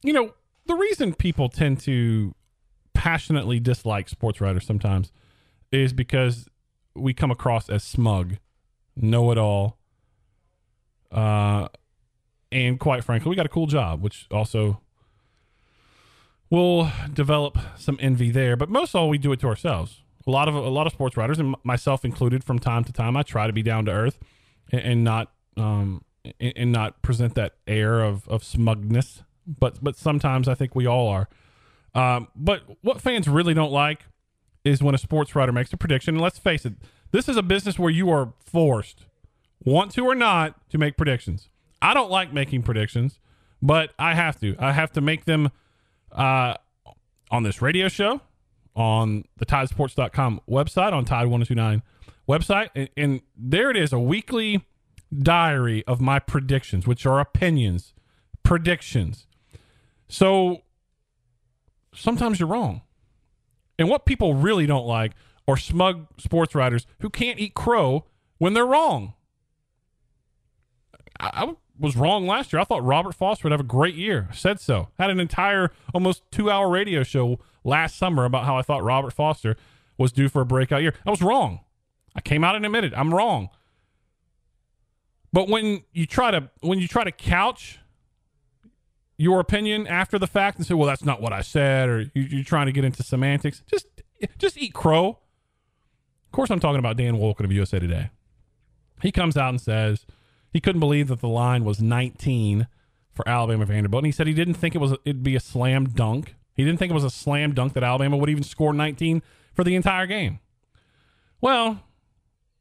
you know, the reason people tend to passionately dislike sports writers sometimes is because we come across as smug, know-it-all, and quite frankly, we got a cool job, which also will develop some envy there. But most of all, we do it to ourselves. A lot of sports writers, and myself included, from time to time, I try to be down to earth and not present that air of smugness. But sometimes I think we all are. But what fans really don't like is when a sports writer makes a prediction. And let's face it, this is a business where you are forced, want to or not, to make predictions. I don't like making predictions, but I have to. I have to make them on this radio show, on the tidesports.com website, on Tide 1029 website. And there it is, a weekly diary of my predictions, which are opinions, predictions. So sometimes you're wrong. And what people really don't like are smug sports writers who can't eat crow when they're wrong. I was wrong last year. I thought Robert Foster would have a great year. I said so. Had an entire almost 2-hour radio show last summer about how I thought Robert Foster was due for a breakout year. I was wrong. I came out and admitted I'm wrong. But when you try to couch your opinion after the fact and say, well, that's not what I said, or you're trying to get into semantics, just eat crow. Of course, I'm talking about Dan Wolken of USA Today. He comes out and says he couldn't believe that the line was 19 for Alabama Vanderbilt. And he said he didn't think it'd be a slam dunk. He didn't think it was a slam dunk that Alabama would even score 19 for the entire game. Well,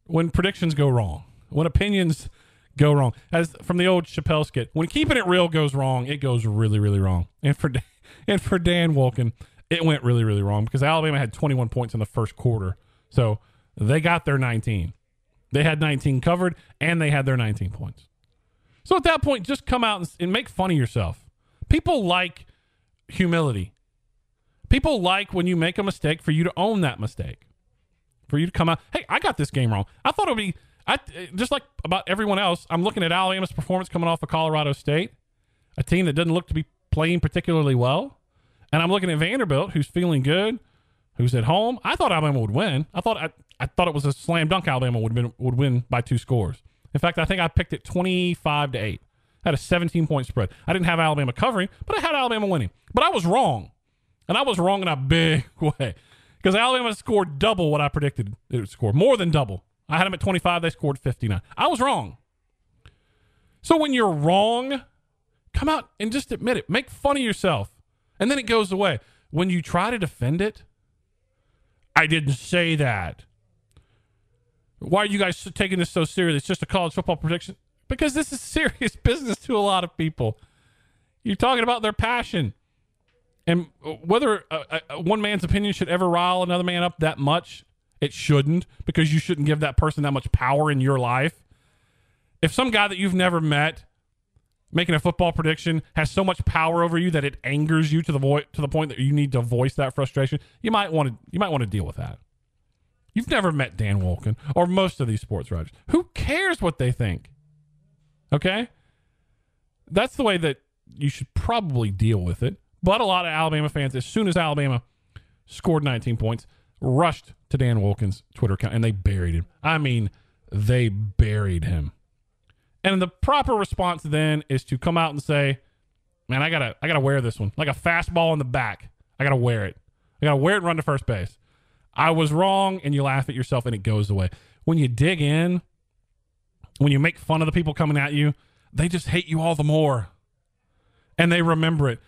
when predictions go wrong, when opinions go wrong, as from the old Chappelle skit, when keeping it real goes wrong, it goes really, really wrong. And for Dan Wolken, it went really, really wrong because Alabama had 21 points in the first quarter. So they got their 19. They had 19 covered, and they had their 19 points. So at that point, just come out and make fun of yourself. People like humility. People like when you make a mistake for you to own that mistake. For you to come out, hey, I got this game wrong. I thought it would be, just like about everyone else, I'm looking at Alabama's performance coming off of Colorado State, a team that doesn't look to be playing particularly well. And I'm looking at Vanderbilt, who's feeling good, who's at home. I thought Alabama would win. I thought it was a slam dunk Alabama would win by 2 scores. In fact, I think I picked it 25-8. I had a 17-point spread. I didn't have Alabama covering, but I had Alabama winning. But I was wrong. And I was wrong in a big way. Because Alabama scored double what I predicted it would score. More than double. I had them at 25. They scored 59. I was wrong. So when you're wrong, come out and just admit it. Make fun of yourself. And then it goes away. When you try to defend it, I didn't say that. Why are you guys taking this so serious? It's just a college football prediction. Because this is serious business to a lot of people. You're talking about their passion. And whether one man's opinion should ever rile another man up that much, it shouldn't, because you shouldn't give that person that much power in your life. If some guy that you've never met making a football prediction has so much power over you that it angers you to the point that you need to voice that frustration, you might want to deal with that. You've never met Dan Wolken or most of these sports writers. Who cares what they think? Okay? That's the way that you should probably deal with it. But a lot of Alabama fans, as soon as Alabama scored 19 points, rushed to Dan Wolken's Twitter account, and they buried him. I mean, they buried him. And the proper response then is to come out and say, man, I gotta wear this one. Like a fastball in the back. I gotta wear it. I gotta wear it and run to first base. I was wrong, and you laugh at yourself, and it goes away. When you dig in, when you make fun of the people coming at you, they just hate you all the more. And they remember it.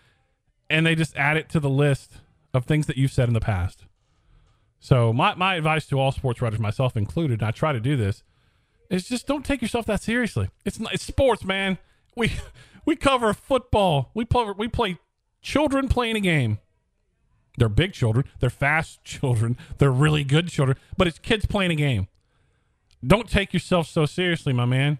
And they just add it to the list of things that you've said in the past. So my advice to all sports writers, myself included, and I try to do this, is just don't take yourself that seriously. It's sports, man. We cover football. We play children playing a game. They're big children. They're fast children. They're really good children. But it's kids playing a game. Don't take yourself so seriously, my man.